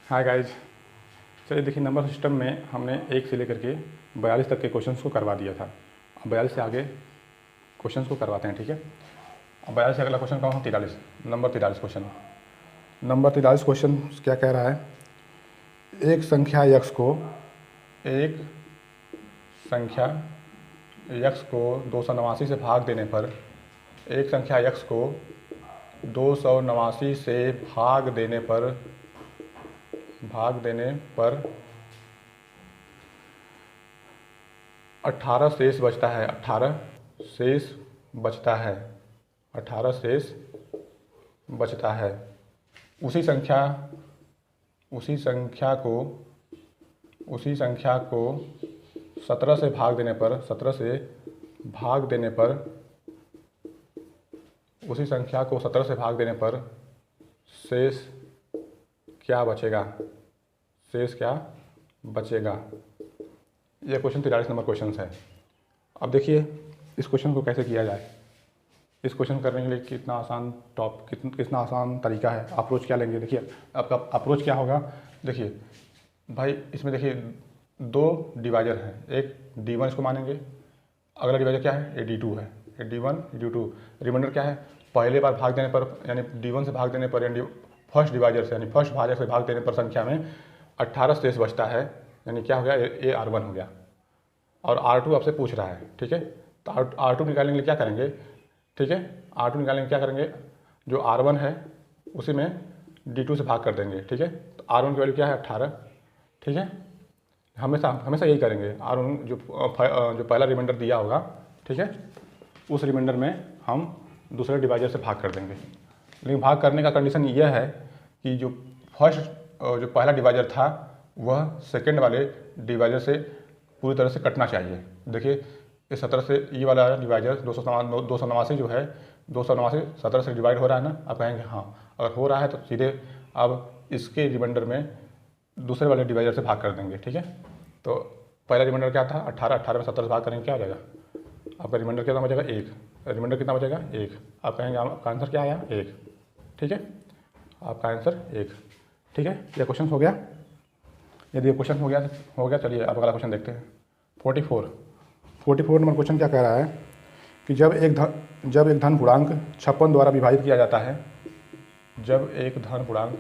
Hi guys. चलिए देखिए, number system में हमने 1 से लेकर के 42 तक के क्वेश्चंस को करवा दिया था। अब 42 से आगे क्वेश्चंस को करवाते हैं, ठीक है। अब 42 से अगला क्वेश्चन कौन सा? 43, नंबर 43 क्वेश्चन। नंबर 43 क्वेश्चन क्या कह रहा है? एक संख्या यक्स को 289 से भाग देने पर, एक संख्या यक्स को 289 से भाग देने पर 18 शेष बचता है। 18 शेष बचता है। उसी संख्या को 17 से भाग देने पर उसी संख्या को 17 से भाग देने पर शेष क्या बचेगा? यह क्वेश्चन 43 नंबर क्वेश्चन है। अब देखिए इस क्वेश्चन को कैसे किया जाए। इस क्वेश्चन करने के लिए कितना आसान तरीका है। अप्रोच क्या लेंगे? देखिए आपका अप्रोच क्या होगा। देखिए भाई, इसमें देखिए 2 डिवाइजर हैं। एक D1 इसको मानेंगे, अगला डिवाइजर क्या है? ये D2 है। ये D1 D2। रिमाइंडर क्या है? पहले बार भाग देने पर, यानी D1 से भाग देने पर, यानी फर्स्ट डिवाइजर से, यानी फर्स्ट भाजक से भाग देने पर संख्या में 18 शेष बचता है। यानी क्या हो गया? ये R1 हो गया। और R2 आपसे पूछ रहा है, ठीक है। तो R2 निकालने के लिए क्या करेंगे? ठीक है, R2 निकालने के लिए क्या करेंगे? जो R1 है उसी में D2 से भाग कर देंगे, ठीक है। तो R1 की वैल्यू क्या है? 18, ठीक है। हमेशा यही करेंगे। R1 जो पहला रिमाइंडर दिया होगा, ठीक है, उस रिमाइंडर में हम दूसरे डिवाइजर से भाग कर देंगे। लेकिन भाग करने का कंडीशन यह है कि जो पहला डिवाइजर था वह सेकंड वाले डिवाइजर से पूरी तरह से कटना चाहिए। देखिए इस 17 से ये वाला डिवाइजर 289 जो है, 289 17 से डिवाइड हो रहा है ना। आप कहेंगे हाँ, अगर हो रहा है तो सीधे अब इसके रिमाइंडर में दूसरे वाले डिवाइजर से भाग कर देंगे, ठीक है। तो पहला रिमाइंडर क्या था? 18 में 17 से भाग करेंगे, क्या हो जाएगा? आपका रिमाइंडर कितना बचेगा? 1। रिमाइंडर कितना बचेगा? 1। आप कहेंगे आपका आंसर क्या आया? 1, ठीक है। आपका आंसर 1, ठीक है। यह क्वेश्चन हो गया। यदि ये क्वेश्चन हो गया, चलिए अब अगला क्वेश्चन देखते हैं। 44 नंबर क्वेश्चन क्या कह रहा है कि जब एक धन पूर्णांक 56 द्वारा विभाजित किया जाता है, जब एक धन पूर्णांक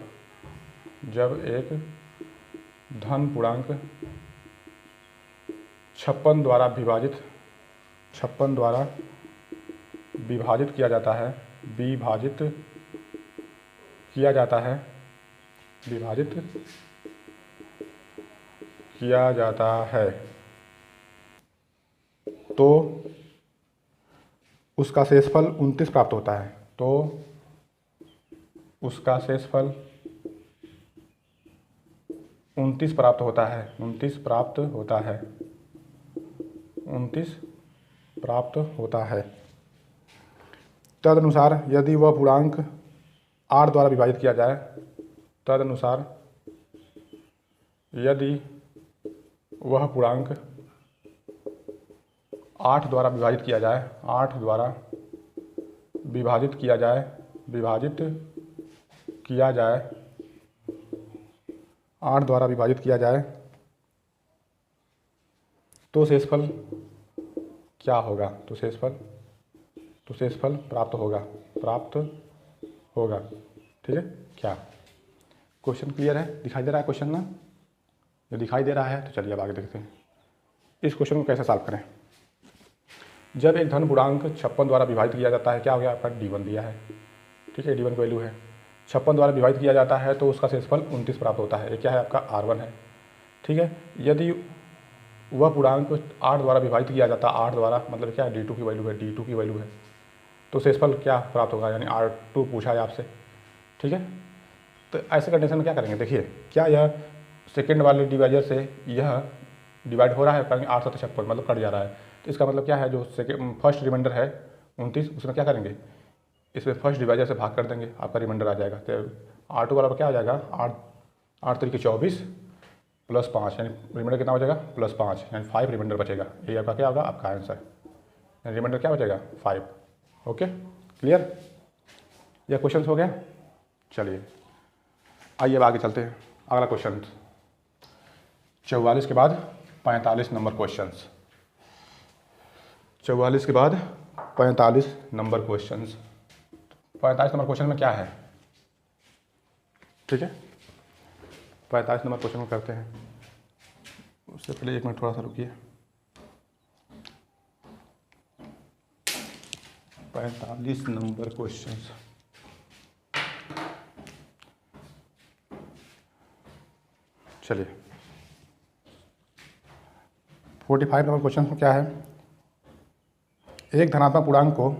56 द्वारा विभाजित किया जाता है, तो उसका शेषफल 29 प्राप्त होता है। तो उसका शेषफल 29 प्राप्त होता है। तदनुसार यदि वह पूर्णांक 8 द्वारा विभाजित किया जाए, 8 द्वारा विभाजित किया जाए तो शेषफल क्या होगा? तो शेषफल प्राप्त होगा, ठीक है। क्या क्वेश्चन क्लियर है? दिखाई दे रहा है क्वेश्चन ना? जो दिखाई दे रहा है तो चलिए अब आगे देखते हैं इस क्वेश्चन को कैसे सॉल्व करें। जब एक धन पूर्णांक 56 द्वारा विभाजित किया जाता है, क्या हो गया? आपका D1 दिया है, ठीक है। D1 की वैल्यू है 56 द्वारा विभाजित किया जाता है तो उसका शेषफल 29 प्राप्त होता है। ये क्या है? आपका R1 है, ठीक है। यदि वह पूर्णांक 8 द्वारा विभाजित किया जाता है, 8 द्वारा मतलब क्या है? D2 की वैल्यू है, तो शेषफल क्या प्राप्त होगा? यानी R2 पूछा है आपसे, ठीक है। तो ऐसे कंडीशन में क्या करेंगे? देखिए क्या यह सेकेंड वाले डिवाइजर से यह डिवाइड हो रहा है? करेंगे 8 7 56 मतलब कट जा रहा है। तो इसका मतलब क्या है? जो फर्स्ट रिमाइंडर है 29, उसमें क्या करेंगे? इसमें फर्स्ट डिवाइजर से भाग कर देंगे, आपका रिमाइंडर आ जाएगा। तो R2 वाला क्या हो जाएगा? 8 3 24 प्लस 5, यानी रिमाइंडर कितना बचेगा? प्लस 5, यानी 5 रिमाइंडर बचेगा। ये आपका क्या होगा? आपका आंसर। यानी रिमाइंडर क्या बचेगा? 5। Okay, clear? यह क्वेश्चन हो गया। चलिए आइए अब आगे चलते हैं। अगला क्वेश्चन 44 के बाद 45 नंबर क्वेश्चंस। 44 के बाद 45 नंबर क्वेश्चंस। 45 नंबर क्वेश्चन में क्या है, ठीक है। 45 नंबर क्वेश्चन को करते हैं। उससे पहले 1 मिनट थोड़ा सा रुकिए। 45 नंबर क्वेश्चंस। चलिए 45 नंबर क्वेश्चन में क्या है, एक धनात्मक पूर्णांक को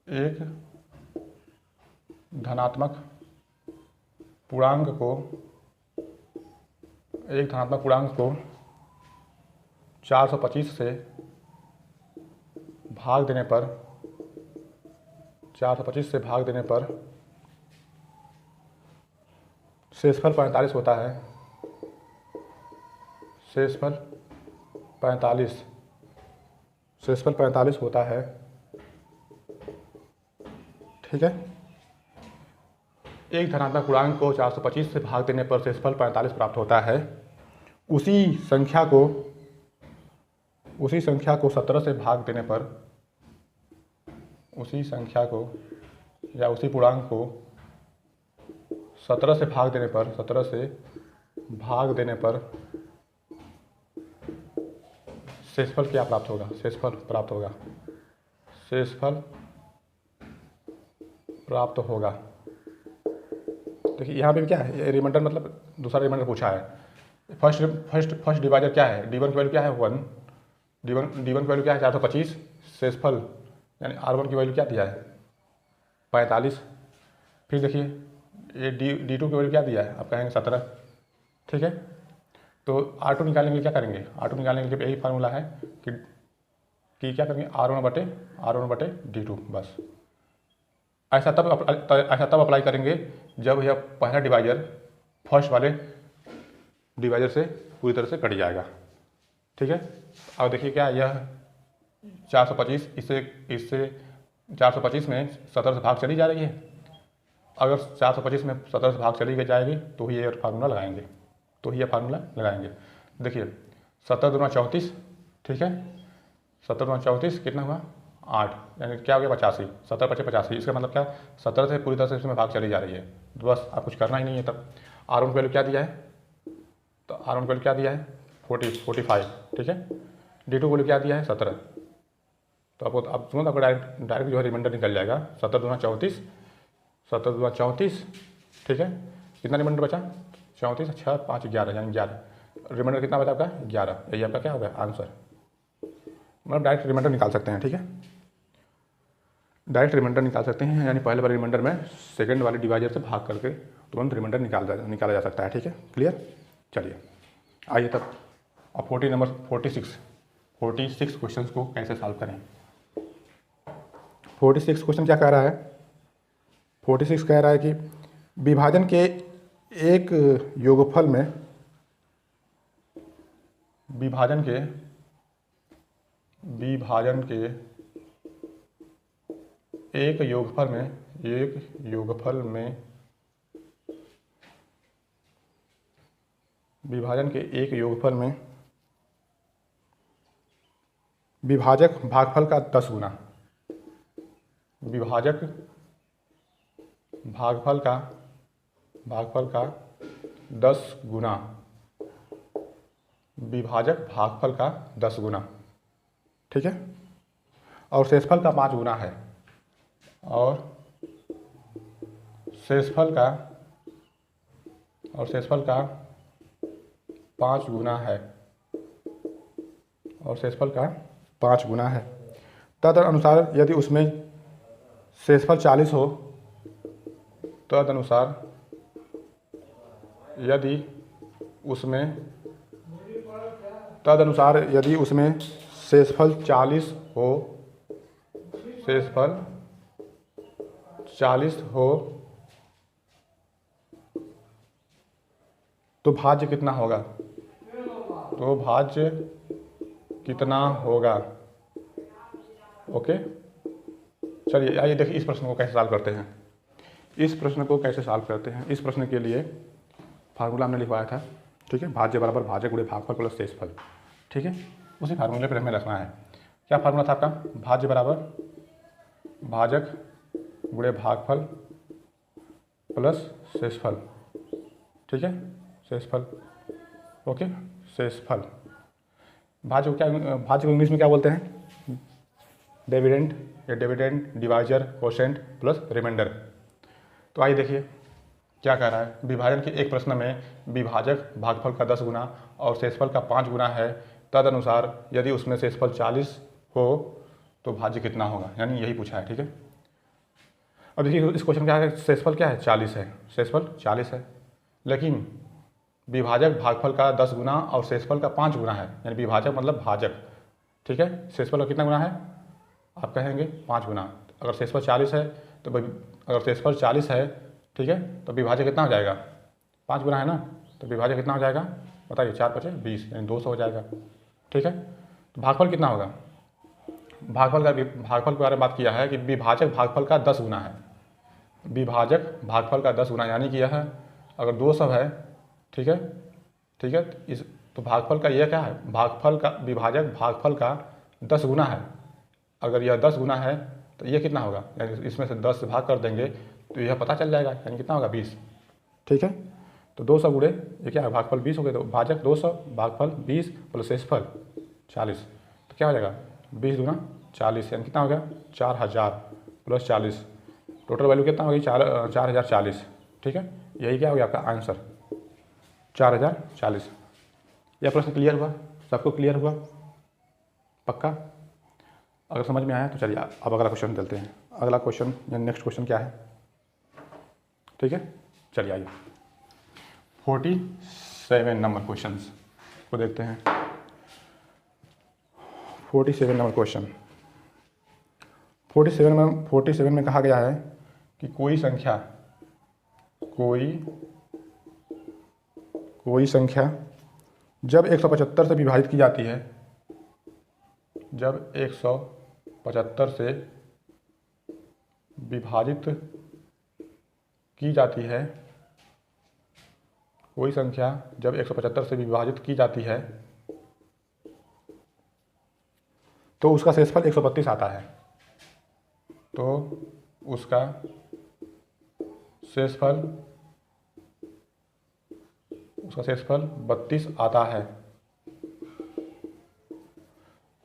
एक धनात्मक पूर्णांक को 425 से भाग देने पर 425 से भाग देने पर शेषफल 45 होता है। शेषफल 45 होता है, ठीक है। एक धनात्मक पूर्णांक को 425 से भाग देने पर शेषफल 45 प्राप्त होता है। उसी संख्या को 17 से भाग देने पर, उसी संख्या को या उसी पूर्णांक को 17 से भाग देने पर शेषफल क्या प्राप्त होगा, शेषफल प्राप्त होगा। देखिए यहाँ पे क्या है, रिमाइंडर मतलब दूसरा रिमाइंडर पूछा है। फर्स्ट डिवाइजर क्या है, d1 की वैल्यू क्या है 1, d1 की वैल्यू क्या है 425, शेषफल यानी r1 की वैल्यू क्या दिया है 45। फिर देखिए ये d2 की वैल्यू क्या दिया है, आप कहेंगे 17, ठीक है। तो R2 निकालने के लिए क्या करेंगे, R2 निकालने के लिए यही फार्मूला है कि क्या करेंगे R1 बटे d2 बस। ऐसा तब अप्लाई करेंगे जब यह पहला डिवाइजर फर्स्ट वाले डिवाइजर से पूरी तरह से कट जाएगा, ठीक है। अब देखिए क्या यह 425 इससे 425 में 17 से भाग चली जा रही है। अगर 425 में 17 से भाग चली जाएगी तो ही ये फार्मूला लगाएंगे, देखिए 17 दूना 34, ठीक है। 17 दूना 34 कितना हुआ 8, यानी क्या हो गया 85। 17 × 85, इसका मतलब क्या 17 से पूरी तरह से इसमें भाग चली जा रही है। तो बस आप कुछ करना ही नहीं है। तब R1 वैल्यू क्या दिया है, तो R1 वैल्यू क्या दिया है 45, ठीक है। D2 वैल्यू क्या दिया है 17। तो आप सुनो, आपको डायरेक्ट जो है रिमाइंडर निकल जाएगा। 17 दूना 34, ठीक है। कितना रिमाइंडर बचा 34, 6, 5, 11 यानी 11। रिमाइंडर कितना बचा आपका 11, यही आपका क्या होगा आंसर। मतलब डायरेक्ट रिमाइंडर निकाल सकते हैं, ठीक है। डायरेक्ट रिमाइंडर निकाल सकते हैं, यानी पहले वाले रिमाइंडर में सेकंड वाले डिवाइजर से भाग करके तुरंत रिमाइंडर निकाला जा सकता है, ठीक है। क्लियर। चलिए आइए तब अब 46 क्वेश्चंस को कैसे सॉल्व करें। 46 क्वेश्चन क्या कह रहा है, 46 कह रहा है कि विभाजन के एक योगफल में विभाजन के एक योगफल में विभाजन के एक योगफल में विभाजक भागफल का 10 गुना, विभाजक भागफल का 10 गुना, विभाजक भागफल का 10 गुना, ठीक है। और शेषफल का 5 गुना है, और शेषफल का 5 गुना है, और शेषफल का 5 गुना है। तदनुसार यदि उसमें शेषफल 40 हो, तदनुसार यदि उसमें शेषफल 40 हो, तो भाज्य कितना होगा, ओके। चलिए आइए देखिए इस प्रश्न को कैसे सॉल्व करते हैं। इस प्रश्न के लिए फार्मूला हमने लिखवाया था, ठीक है, भाज्य बराबर भाजक गुणे भागफल प्लस शेषफल, ठीक है, उसी फार्मूले पर हमें रखना है। क्या फार्मूला था आपका? भाज्य बराबर भाजक गुणे भागफल प्लस शेषफल, ठीक है, शेषफल, ओके, शेषफल। भाज्य को क्या, भाज्य को इंग्लिश में क्या बोलते हैं? डिविडेंड या dividend divisor quotient plus remainder. तो आइए देखिए क्या कह रहा है। विभाजन के एक प्रश्न में विभाजक भागफल का 10 गुना और शेषफल का 5 गुना है, तदनुसार यदि उसमें शेषफल 40 हो तो भाज्य कितना होगा, यानी यही पूछा है, ठीक है। अब देखिए इस क्वेश्चन क्या है, शेषफल क्या है? 40 है, शेषफल 40 है, लेकिन विभाजक भागफल का 10 गुना और शेषफल का 5 गुना है, यानी विभाजक मतलब भाजक, ठीक है। शेषफल का कितना गुना है? आप कहेंगे 5 गुना। अगर शेषफल 40 है तो अगर शेषफल 40 है, ठीक है, तो विभाजक कितना हो जाएगा? 5 गुना है ना, तो विभाजक कितना हो जाएगा बताइए? 4 × 5 = 20, यानी 200 हो जाएगा, ठीक है। तो भागफल कितना होगा? भागफल के बारे में बात किया है कि विभाजक भागफल का 10 गुना है, विभाजक भागफल का 10 गुना, यानी कि यह अगर 200 है, ठीक है, ठीक है, तो भागफल का यह क्या है? भागफल का विभाजक भागफल का 10 गुना है। अगर यह 10 गुना है तो ये कितना होगा? यानी इसमें से 10 से भाग कर देंगे तो यह पता चल जाएगा, यानी कितना होगा? 20, ठीक है। तो 200 गुणे ये क्या है? भागफल 20 हो गए, तो भाजक 200 भागफल 20 प्लस शेषफल 40, तो क्या हो जाएगा? 20 दूना 40, यानी कितना हो गया? 4000 प्लस 40, टोटल वैल्यू कितना होगी? 4040, ठीक है। यही क्या हो गया आपका आंसर? 4040। यह प्रश्न क्लियर हुआ? सबको क्लियर हुआ? पक्का? अगर समझ में आया तो चलिए अब अगला क्वेश्चन चलते हैं। अगला क्वेश्चन या नेक्स्ट क्वेश्चन क्या है, ठीक है, चलिए आइए 47 नंबर क्वेश्चन को देखते हैं। 47 नंबर क्वेश्चन, 47 में कहा गया है कि कोई संख्या जब 175 से विभाजित की जाती है, जब 175 से विभाजित की जाती है, कोई संख्या जब 175 से विभाजित की जाती है तो उसका शेषफल 132 आता है, तो उसका शेषफल 32 आता है।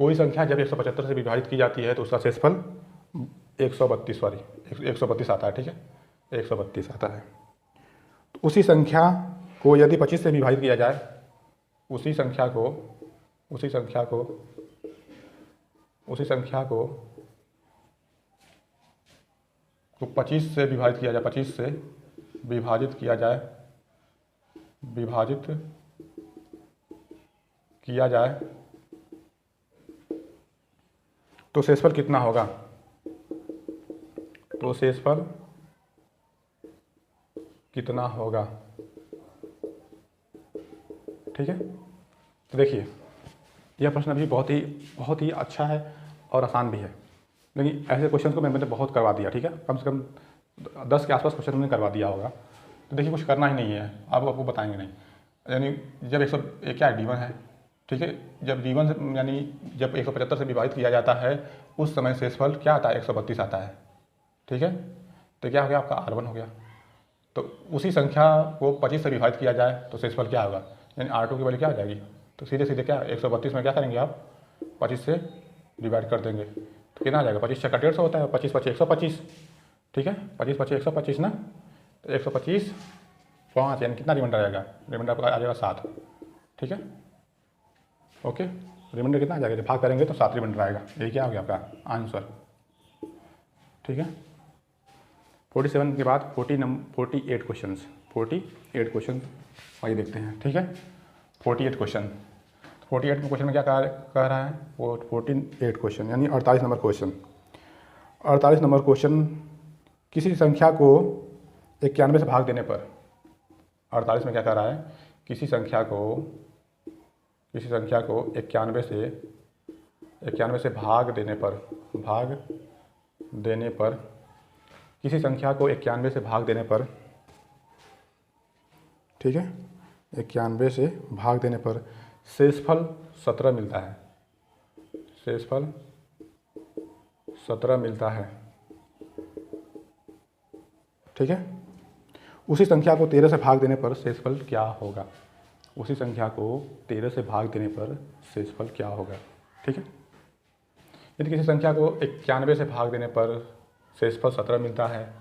कोई संख्या जब 175 से विभाजित की जाती है तो उसका शेषफल 132 आता है, ठीक है, 132 आता है। तो उसी संख्या को यदि 25 से विभाजित किया जाए, उसी संख्या को 25 से विभाजित किया जाए, 25 से विभाजित किया जाए तो शेषफल कितना होगा? तो शेषफल कितना होगा, ठीक है। तो देखिए यह प्रश्न भी बहुत ही अच्छा है और आसान भी है, लेकिन ऐसे क्वेश्चन को मैंने बहुत करवा दिया, ठीक है, कम से कम 10 के आसपास क्वेश्चन मैंने करवा दिया होगा। तो देखिए कुछ करना ही नहीं है, आपको बताएंगे नहीं, यानी जब 100 क्या है D1 है, ठीक है, जब D1 यानी जब 175 से विभाजित किया जाता है उस समय शेषफल क्या आता है? 132 आता है, ठीक है। तो क्या हो गया आपका R1 हो गया। तो उसी संख्या को 25 से विभाजित किया जाए तो शेषफल क्या होगा? यानी R2 की वैल्यू क्या आ जाएगी? तो सीधे क्या 132 में क्या करेंगे आप? 25 से डिवाइड कर देंगे तो कितना आ जाएगा? 25 × 150 होता है, 25 × 5 = 125, ठीक है, 25 × 5 = 125 ना, तो 125 5, यानी कितना रिमाइंडर आएगा? रिमाइंडर आपका आ जाएगा 7, ठीक है, ओके। रिमाइंडर कितना आ जाएगा? जब भाग करेंगे तो 7 रिमाइंडर आएगा, यही क्या हो गया आपका आंसर, ठीक है। 47 के बाद 48 क्वेश्चन आइए देखते हैं, ठीक है। 48 क्वेश्चन, 48 क्वेश्चन में क्या कह रहा है? 48 क्वेश्चन यानी 48 नंबर क्वेश्चन। 48 नंबर क्वेश्चन, किसी संख्या को 91 से भाग देने पर, 48 में क्या कह रहा है? किसी संख्या को 91 से भाग देने पर किसी संख्या को 91 से भाग देने पर ठीक है, 91 से भाग देने पर शेषफल 17 मिलता है, शेषफल 17 मिलता है। ठीक है, उसी संख्या को 13 से भाग देने पर शेषफल क्या होगा? उसी संख्या को 13 से भाग देने पर शेषफल क्या होगा? ठीक है, यदि किसी संख्या को 91 से भाग देने पर शेषफल 17 मिलता है,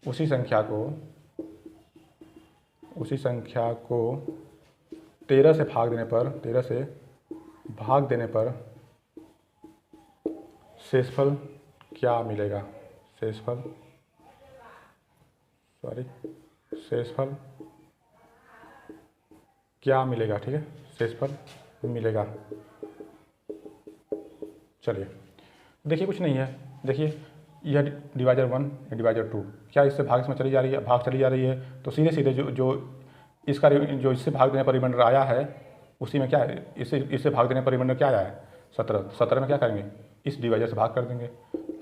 उसी संख्या को 13 से भाग देने पर शेषफल क्या मिलेगा? शेषफल क्या मिलेगा? ठीक है, शेषफल मिलेगा। चलिए देखिए, कुछ नहीं है, देखिए यह डिवाइजर 1 डिवाइजर 2, क्या इससे भाग इसमें चली जा रही है, भाग चली जा रही है, तो सीधे सीधे जो इससे भाग देने पर रिमाइंडर आया है, उसी में क्या है, इससे भाग देने पर रिमाइंडर क्या आया है? 17 में क्या करेंगे? इस डिवाइजर से भाग कर देंगे।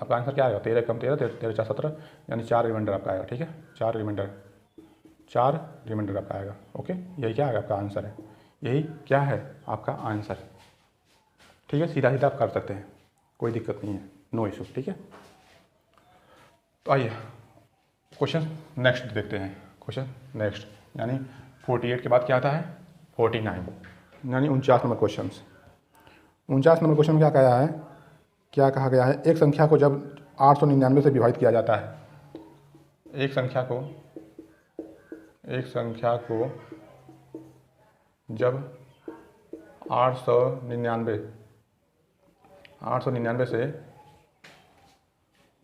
आपका आंसर क्या आएगा? 13 कम 13, 13 4 17, यानी 4 रिमाइंडर आपका आएगा। ठीक है, 4 रिमाइंडर आपका आएगा। ओके, यही क्या आएगा? आपका आंसर है। यही क्या है? आपका आंसर। ठीक है, सीधा सीधा आप कर सकते हैं, कोई दिक्कत नहीं है, नो इशू। ठीक है, तो आइए क्वेश्चन नेक्स्ट देखते हैं। क्वेश्चन नेक्स्ट यानी 48 के बाद क्या आता है? 49, यानी 49 नंबर क्वेश्चन। 49 नंबर क्वेश्चन में क्या कहा है? क्या कहा गया है? एक संख्या को जब 899 से विभाजित किया जाता है, एक संख्या को जब 899 से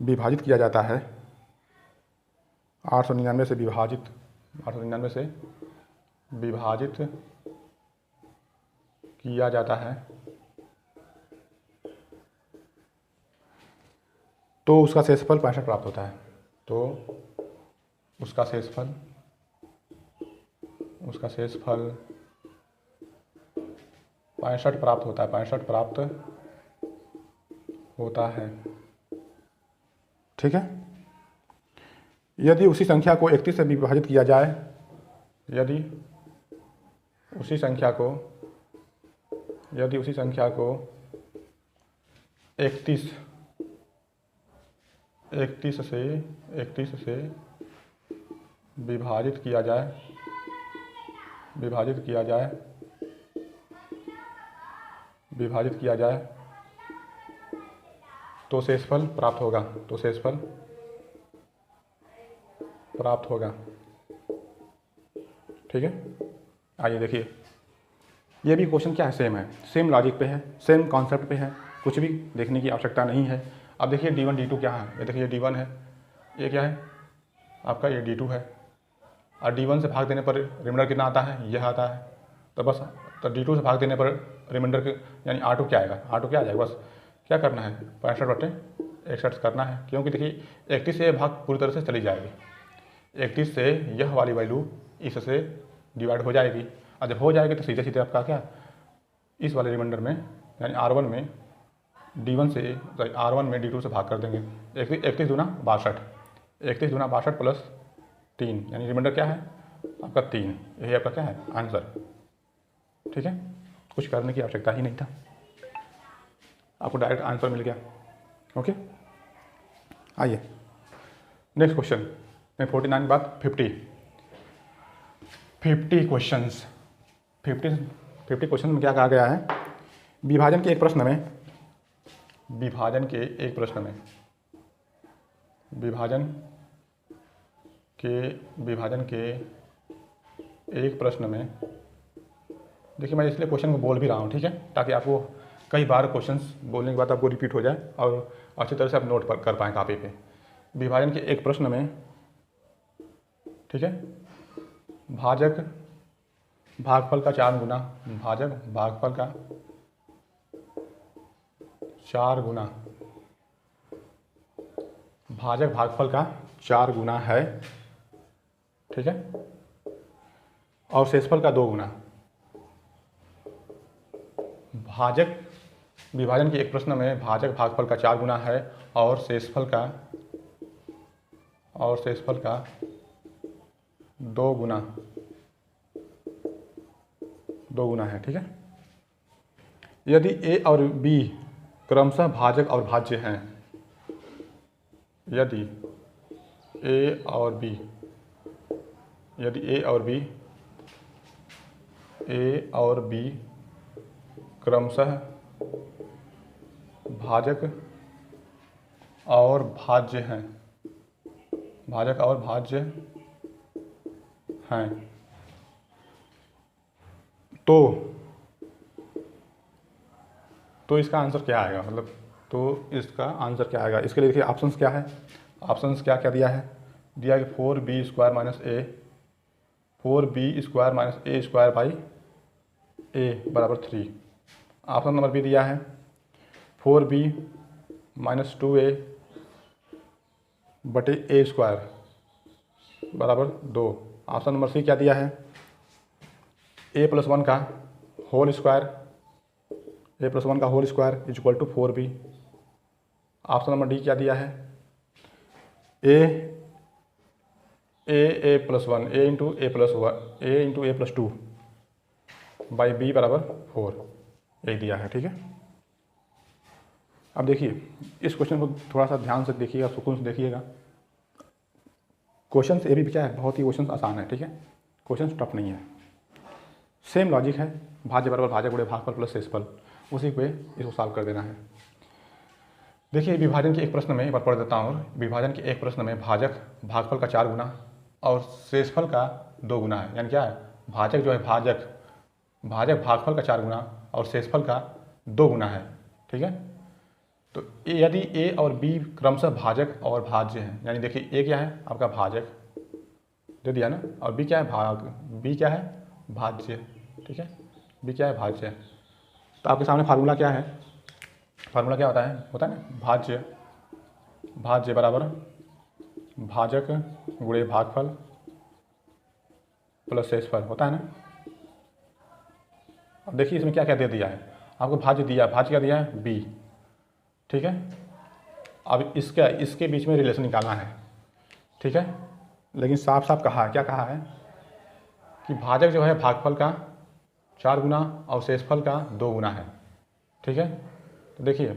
विभाजित किया जाता है, 899 से विभाजित किया जाता है, तो उसका शेषफल 65 प्राप्त होता है। तो उसका शेषफल 65 प्राप्त होता है, 65 प्राप्त होता है। ठीक है, यदि उसी संख्या को 31 से विभाजित किया जाए, यदि उसी संख्या को 31 से विभाजित किया जाए तो शेषफल प्राप्त होगा। ठीक है, आइए देखिए, ये भी क्वेश्चन क्या है? सेम है, सेम लॉजिक पे है, सेम कॉन्सेप्ट पे है, कुछ भी देखने की आवश्यकता नहीं है। अब देखिए D1 D2 क्या है? ये देखिए D1 है, ये क्या है आपका? ये D2 है, और D1 से भाग देने पर रिमाइंडर कितना आता है? यह आता है। तो बस तो D2 से भाग देने पर रिमाइंडर यानी R2 क्या आएगा? R2 क्या आ जाएगा? बस क्या करना है? 65/61 करना है, क्योंकि देखिए 31 से भाग पूरी तरह से चली जाएगी, 31 से यह वाली वैल्यू इससे डिवाइड हो जाएगी, और जब हो जाएगी तो सीधे सीधे आपका क्या, इस वाले रिमाइंडर में यानी R1 में R1 में D2 से भाग कर देंगे। 31 दूना 62, 31 दूना 62 प्लस 3, यानी रिमाइंडर क्या है आपका? 3। यही आपका क्या है? आंसर। ठीक है, कुछ करने की आवश्यकता ही नहीं था, आपको डायरेक्ट आंसर मिल गया। ओके, आइए नेक्स्ट क्वेश्चन में 49 के बाद 50 क्वेश्चंस। 50 क्वेश्चन में क्या कहा गया है? विभाजन के एक प्रश्न में देखिए, मैं इसलिए क्वेश्चन को बोल भी रहा हूँ, ठीक है, ताकि आपको कई बार क्वेश्चंस बोलने के बाद आपको रिपीट हो जाए और अच्छी तरह से आप नोट कर पाएँ कापी पे। विभाजन के एक प्रश्न में, ठीक है, भाजक भागफल का 4 गुना, भागफल का 4 गुना, भागफल का 4 गुना है, ठीक है, और शेषफल का 2 गुना। विभाजन के एक प्रश्न में भाजक भागफल का 4 गुना है और शेषफल का 2 गुना 2 गुना है, ठीक है। यदि ए और बी क्रमशः भाजक और भाज्य हैं, यदि ए और बी क्रमशः भाजक और भाज्य हैं, तो इसका आंसर क्या आएगा, मतलब तो इसका आंसर क्या आएगा। इसके लिए देखिए ऑप्शंस क्या है, ऑप्शंस क्या क्या दिया है, दिया कि 4b² minus A square by A बराबर 3। ऑप्शन नंबर बी दिया है 4b माइनस 2a बटे ए स्क्वायर बराबर 2। ऑप्शन नंबर सी क्या दिया है, a+1 का whole square is equal to 4b। Option number D क्या दिया है, a into a+2 by b बराबर 4, यही दिया है, ठीक है। अब देखिए इस क्वेश्चन को थोड़ा सा ध्यान से देखिएगा, सुकून से देखिएगा। क्वेश्चन ये भी क्या है, बहुत ही क्वेश्चन आसान है, ठीक है, क्वेश्चन टफ नहीं है, सेम लॉजिक है, भाज्य बराबर भाजक गुणे भागफल प्लस शेषफल, उसी पे इसको सॉल्व कर देना है। देखिए विभाजन के एक प्रश्न में एक बार पढ़ देता हूँ। विभाजन के एक प्रश्न में भाजक भागफल का 4 गुना और शेषफल का 2 गुना है, यानी क्या है, भाजक जो है भाजक भागफल का 4 गुना और शेषफल का 2 गुना है, ठीक है। तो यदि ए और बी क्रमशः भाजक और भाज्य हैं, यानी देखिए ए क्या है आपका भाजक दे दिया ना, और बी क्या है बी क्या है भाज्य, ठीक है, बी क्या है भाज्य। तो आपके सामने फार्मूला क्या है, फार्मूला क्या होता है ना, भाज्य बराबर भाजक गुणे भागफल प्लस शेषफल होता है ना। अब देखिए इसमें क्या क्या दे दिया है आपको, भाज्य क्या दिया है बी, ठीक है। अब इसके बीच में रिलेशन निकालना है, ठीक है, लेकिन साफ साफ कहा है, क्या कहा है कि भाजक जो है भागफल का 4 गुना और शेषफल का 2 गुना है, ठीक है। तो देखिए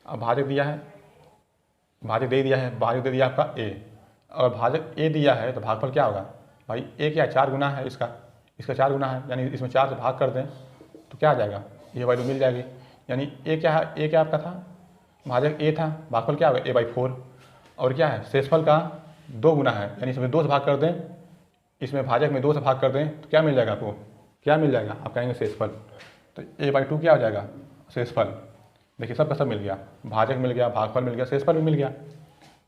अब भाजक दे दिया है आपका ए, और भाजक ए दिया है तो भागफल क्या होगा भाई, ए क्या 4 गुना है, इसका 4 गुना है, यानी इसमें 4 से भाग कर दें तो क्या आ जाएगा, ये वैल्यू मिल जाएगी। यानी ए क्या आपका था, भाजक ए था, भागफल क्या होगा a/4, और क्या है शेषफल का 2 गुना है, यानी इसमें 2 से भाग कर दें, इसमें भाजक में 2 से भाग कर दें तो क्या मिल जाएगा आपको, आप कहेंगे शेषफल। तो a/2 क्या हो जाएगा शेषफल। देखिए सब का सब मिल गया, भाजक मिल गया, भागफल मिल गया, शेषफल भी मिल गया,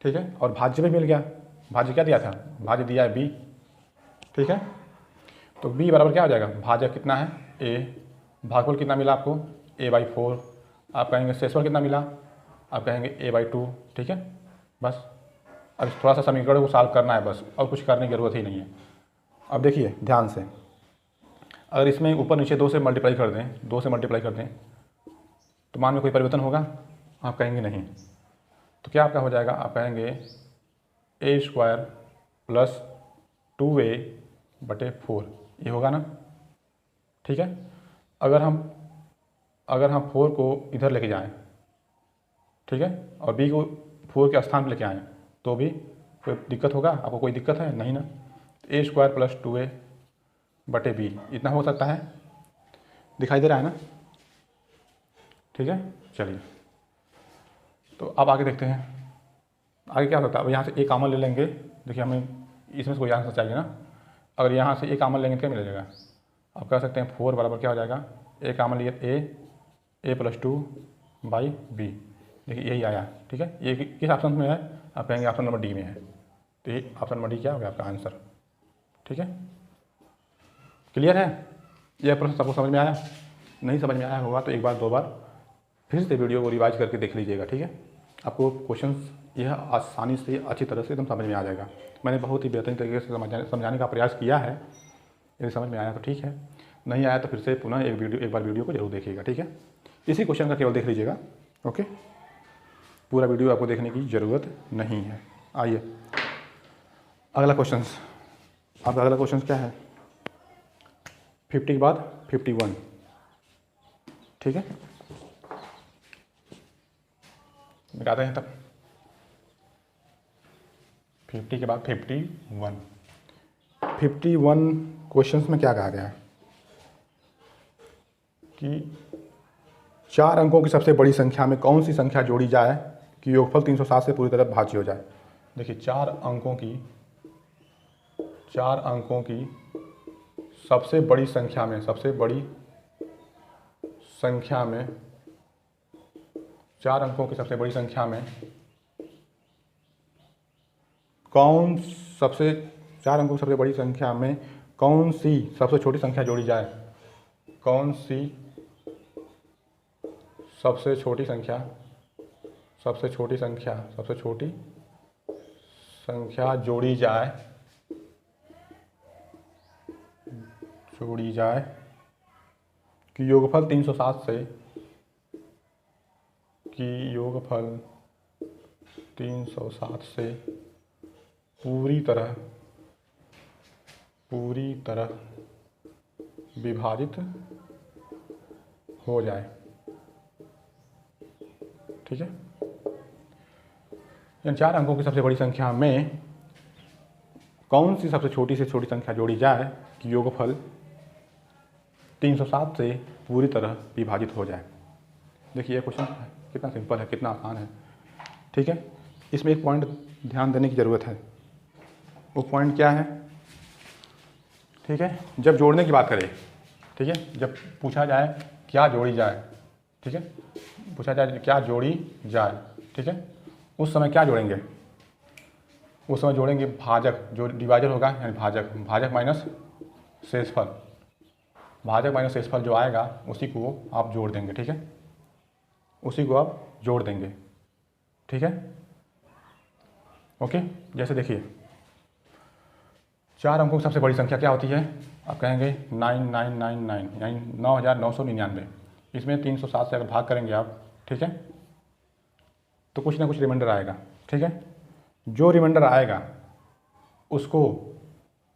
ठीक है, और भाज्य भी मिल गया। भाज्य क्या दिया था, भाज्य दिया है बी, ठीक है। तो बी बराबर क्या हो जाएगा, भाजक कितना है ए, भागफल कितना मिला आपको a/4, आप कहेंगे शेषफल कितना मिला, आप कहेंगे a/2, ठीक है। बस अब थोड़ा सा समीकरण को सॉल्व करना है बस, और कुछ करने की जरूरत ही नहीं है। अब देखिए ध्यान से, अगर इसमें ऊपर नीचे 2 से मल्टीप्लाई कर दें तो मान में कोई परिवर्तन होगा, आप कहेंगे नहीं। तो क्या आपका हो जाएगा, आप कहेंगे a² प्लस 2a बटे 4, ये होगा ना, ठीक है। अगर हम 4 को इधर लेके जाएं, ठीक है, और b को 4 के स्थान पर लेके आएँ तो भी कोई दिक्कत होगा, आपको कोई दिक्कत है नहीं ना। a² प्लस 2a बटे b इतना हो सकता है, दिखाई दे रहा है ना, ठीक है। चलिए तो अब आगे देखते हैं, आगे क्या होता है। अब यहाँ से a कॉमन ले लेंगे, देखिए हमें इसमें से कोई आंसर चाहिए ना, अगर यहाँ से a कॉमन लेंगे तो क्या मिलेगा, आप कह सकते हैं 4 बराबर क्या हो जाएगा, a कॉमन लिए a+2 बाई b, देखिए यही आया, ठीक है। ये किस ऑप्शन में है, आप कहेंगे ऑप्शन नंबर डी में है, तो ये ऑप्शन नंबर डी क्या हो गया आपका आंसर, ठीक है। क्लियर है, यह प्रश्न सबको समझ में आया, नहीं समझ में आया होगा तो एक बार 2 बार फिर से वीडियो को रिवाइज करके देख लीजिएगा, ठीक है। आपको क्वेश्चंस यह आसानी से अच्छी तरह से एकदम समझ में आ जाएगा। मैंने बहुत ही बेहतरीन तरीके से समझाने का प्रयास किया है, यदि समझ में आया तो ठीक है, नहीं आया तो फिर से पुनः एक बार वीडियो को जरूर देखिएगा, ठीक है। इसी क्वेश्चन का केवल देख लीजिएगा, ओके, पूरा वीडियो आपको देखने की ज़रूरत नहीं है। आइए अगला क्वेश्चन, आपका अगला क्वेश्चन क्या है, 50 के बाद 51, ठीक है, मिटाते हैं तब। 50 के बाद 51, 51 क्वेश्चंस में क्या कहा गया है कि 4 अंकों की सबसे बड़ी संख्या में कौन सी संख्या जोड़ी जाए कि योगफल 360 से पूरी तरह भाज्य हो जाए। देखिए 4 अंकों की सबसे बड़ी संख्या में 4 अंकों की सबसे बड़ी संख्या में सबसे 4 अंकों की सबसे बड़ी संख्या में कौन सी सबसे छोटी संख्या जोड़ी जाए, कौन सी सबसे छोटी संख्या जोड़ी जाए कि योगफल 360 से पूरी तरह विभाजित हो जाए, ठीक है। इन 4 अंकों की सबसे बड़ी संख्या में कौन सी सबसे छोटी से छोटी संख्या जोड़ी जाए कि योगफल 360 से पूरी तरह विभाजित हो जाए। देखिए ये क्वेश्चन कितना सिंपल है, कितना आसान है, ठीक है। इसमें एक पॉइंट ध्यान देने की ज़रूरत है, वो पॉइंट क्या है, ठीक है। जब जोड़ने की बात करें, ठीक है, जब पूछा जाए क्या जोड़ी जाए, ठीक है, पूछा जाए क्या जोड़ी जाए, ठीक है, उस समय क्या जोड़ेंगे, उस समय जोड़ेंगे भाजक, जो डिवाइजर होगा यानी भाजक माइनस शेषफल, भाजक माइनस शेषफल जो आएगा उसी को आप जोड़ देंगे, ठीक है, उसी को आप जोड़ देंगे, ठीक है, ओके। जैसे देखिए 4 अंकों की सबसे बड़ी संख्या क्या होती है, आप कहेंगे 9999 यानी 9999। इसमें 360 से अगर भाग करेंगे आप, ठीक है, तो कुछ ना कुछ रिमाइंडर आएगा, ठीक है। जो रिमाइंडर आएगा उसको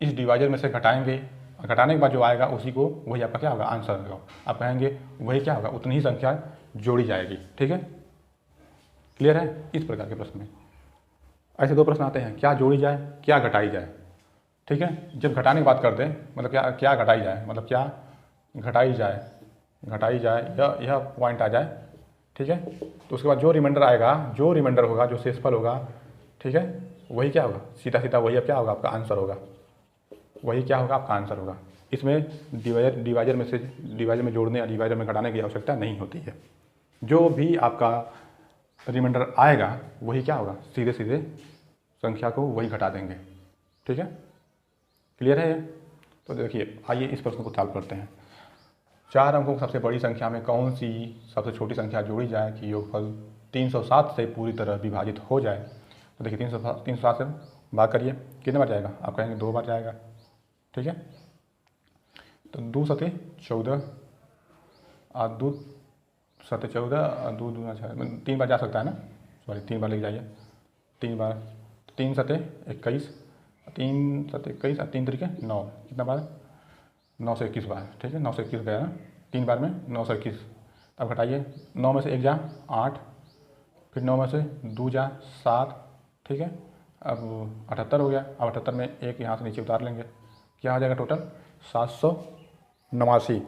इस डिवाइजर में से घटाएंगे, घटाने के बाद जो आएगा उसी को, वही आपका क्या होगा, आंसर होगा। आप कहेंगे वही क्या होगा, उतनी ही संख्या जोड़ी जाएगी, ठीक है। क्लियर है। इस प्रकार के प्रश्न में ऐसे 2 प्रश्न आते हैं, क्या जोड़ी जाए, क्या घटाई जाए, ठीक है। जब घटाने की बात करते हैं, मतलब क्या घटाई जाए, मतलब क्या घटाई जाए, यह पॉइंट आ जाए, ठीक है। तो उसके बाद जो रिमाइंडर आएगा, जो रिमाइंडर होगा, जो शेषफल होगा, ठीक है, वही क्या होगा, सीधा वही अब क्या होगा, आपका आंसर होगा, वही क्या होगा, आपका आंसर होगा। इसमें डिवाइजर में जोड़ने या डिवाइजर में घटाने की आवश्यकता नहीं होती है। जो भी आपका रिमाइंडर आएगा वही क्या होगा, सीधे संख्या को वही घटा देंगे, ठीक है। क्लियर है। तो देखिए आइए इस प्रश्न को सॉल्व करते हैं। 4 अंकों की सबसे बड़ी संख्या में कौन सी सबसे छोटी संख्या जोड़ी जाए कि योगफल 360 से पूरी तरह विभाजित हो जाए। तो देखिए 360 से भाग करिए, कितने बार जाएगा, आप कहेंगे 2 बार जाएगा, ठीक है। तो 2 सते 14 और 2 सते 14 और 2 दूना 6, 3 बार जा सकता है ना, सॉरी 3 बार लेके जाइए, 3 बार, 3 सते 21, 3 सते 21 और 3 तरीके 9, कितना बार, 9 से 21 बार, ठीक है। 9 से 21 गया ना, 3 बार में 9 से 21। अब घटाइए, 9 में से 1 जा 8, फिर 9 में से 2 जा 7, ठीक है। अब 78 हो गया। अब 78 में 1 यहाँ से नीचे उतार लेंगे, क्या हो जाएगा टोटल 789।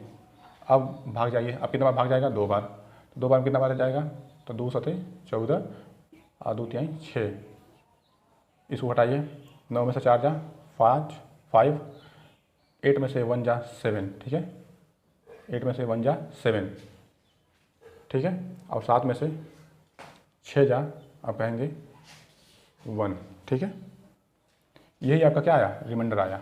अब भाग जाइए, अब कितना बार भाग जाएगा, 2 बार। तो 2 बार में कितना बार जाएगा, तो 2 सते 14 और 2 तिहाई 6। इसको हटाइए, 9 में से 4 जा 5, 8 में से 1 जा 7, ठीक है, 8 में से 1 जा 7, ठीक है। और 7 में से 6 जा, आप कहेंगे 1, ठीक है। यही आपका क्या आया, रिमाइंडर आया।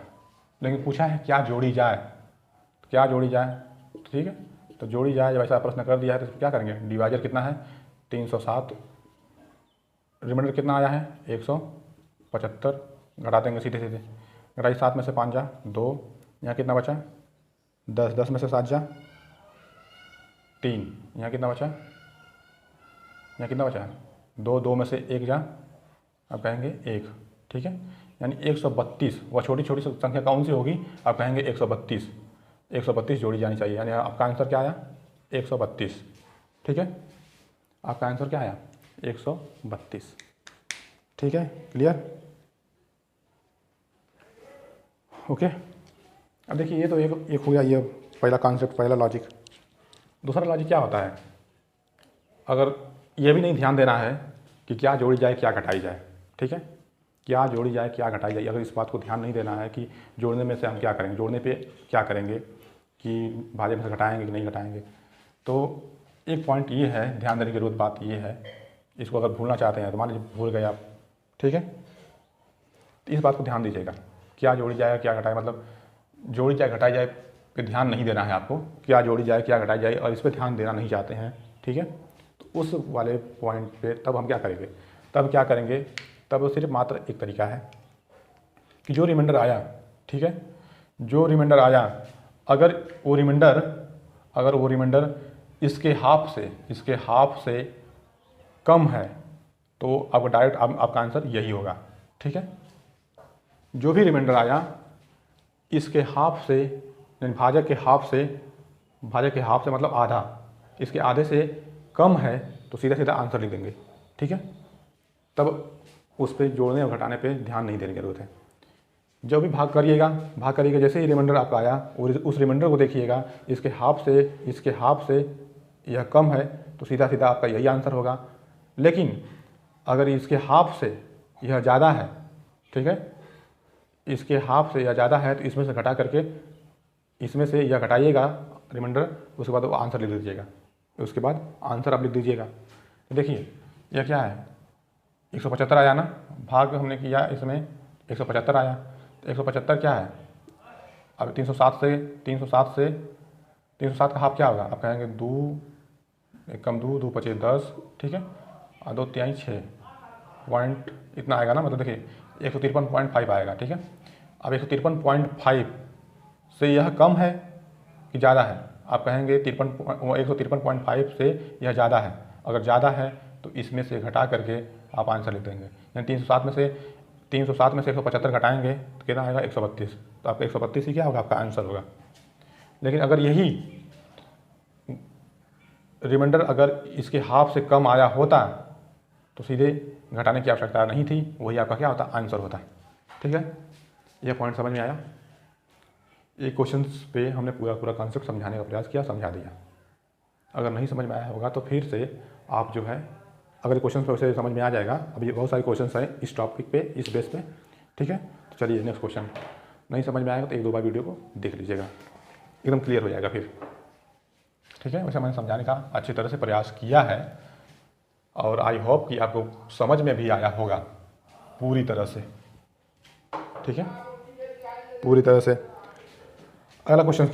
लेकिन पूछा है क्या जोड़ी जाए, तो क्या जोड़ी जाए, ठीक है। तो जोड़ी जाए जब ऐसा प्रश्न कर दिया है तो क्या करेंगे, डिवाइजर कितना है 307, रिमाइंडर कितना आया है 175, घटा देंगे सीधे, घटाई 7 में से 5 जा 2, यहाँ कितना बचा 10, 10 में से 7 जा 3, यहाँ कितना बचा, यहाँ कितना बचा 2, 2 में से 1 जा, आप कहेंगे 1, ठीक है। यानी 132, वह छोटी छोटी संख्या कौन सी होगी, आप कहेंगे 132। 132 जोड़ी जानी चाहिए, यानी आपका आंसर क्या आया 132। ठीक है, आपका आंसर क्या आया 132। ठीक है, क्लियर। ओके, अब देखिए ये तो एक हो गया ये पहला कॉन्सेप्ट, पहला लॉजिक। दूसरा लॉजिक क्या होता है, अगर ये भी नहीं ध्यान देना है कि क्या जोड़ी जाए क्या घटाई जाए। ठीक है, क्या जोड़ी जाए क्या घटाई जाए, अगर इस बात को ध्यान नहीं देना है कि जोड़ने में से हम क्या करेंगे, जोड़ने पे क्या करेंगे कि भाज्य में से घटाएंगे कि नहीं घटाएंगे, तो एक पॉइंट ये है ध्यान देने की जरूरत, बात ये है, इसको अगर भूलना चाहते हैं तो मान लीजिए भूल गए आप। ठीक है, तो इस बात को ध्यान दीजिएगा, क्या जोड़ी जाए क्या घटाए, मतलब जोड़ी जाए घटाई जाए पे ध्यान नहीं देना है आपको, क्या जोड़ी जाए क्या घटाई जाए और इस पर ध्यान देना नहीं चाहते हैं। ठीक है, तो उस वाले पॉइंट पे तब हम क्या करेंगे, तब सिर्फ मात्र एक तरीका है कि जो रिमाइंडर आया, ठीक है, जो रिमाइंडर आया अगर वो रिमाइंडर इसके हाफ से कम है तो आपका डायरेक्ट आपका आंसर यही होगा। ठीक है, जो भी रिमाइंडर आया इसके हाफ से, यानी भाजक के हाफ से मतलब आधा, इसके आधे से कम है तो सीधा सीधा आंसर लिख देंगे। ठीक है, तब उस पर जोड़ने और घटाने पे ध्यान नहीं देने की जरूरत है। जब भी भाग करिएगा जैसे ही रिमाइंडर आपका आया और उस रिमाइंडर को देखिएगा, इसके हाफ से यह कम है तो सीधा सीधा आपका यही आंसर होगा। लेकिन अगर इसके हाफ से यह ज़्यादा है, ठीक है, इसके हाफ से यह ज़्यादा है तो इसमें से घटा करके इसमें से यह घटाइएगा रिमाइंडर, उसके बाद वो आंसर लिख दीजिएगा, उसके बाद आंसर आप लिख दीजिएगा। तो देखिए यह क्या है 175 आया ना, भाग हमने किया इसमें 175 आया, तो 175 क्या है, अब 307 का हाफ क्या होगा, आप कहेंगे 2 कम 2 पचे 10, ठीक है, और 2 तिहाई 6 पॉइंट इतना आएगा ना, मतलब देखिए 153.5 आएगा। ठीक है, अब 153.5 से यह कम है कि ज़्यादा है, आप कहेंगे 153.5 से यह ज़्यादा है, अगर ज़्यादा है तो इसमें से घटा करके आप आंसर लिख देंगे, यानी 307 में से 175 घटाएंगे तो कितना आएगा 132, तो आपका 132 ही क्या होगा आपका आंसर होगा। लेकिन अगर यही रिमाइंडर अगर इसके हाफ से कम आया होता तो सीधे घटाने की आवश्यकता नहीं थी, वही आपका क्या होता आंसर होता। ठीक है, यह पॉइंट समझ में आया। एक क्वेश्चन पे हमने पूरा कॉन्सेप्ट समझाने का प्रयास किया, समझा दिया। अगर नहीं समझ में आया होगा तो फिर से आप जो है अगर क्वेश्चन पे वैसे समझ में आ जाएगा, अभी बहुत सारे क्वेश्चन हैं इस टॉपिक पे, इस बेस पे। ठीक है, तो चलिए नेक्स्ट क्वेश्चन, नहीं समझ में आएगा तो 1-2 बार वीडियो को देख लीजिएगा, एकदम क्लियर हो जाएगा फिर। ठीक है, वैसे मैंने समझाने का अच्छी तरह से प्रयास किया है और आई होप कि आपको समझ में भी आया होगा पूरी तरह से। ठीक है, पूरी तरह से। अगला क्वेश्चन क्या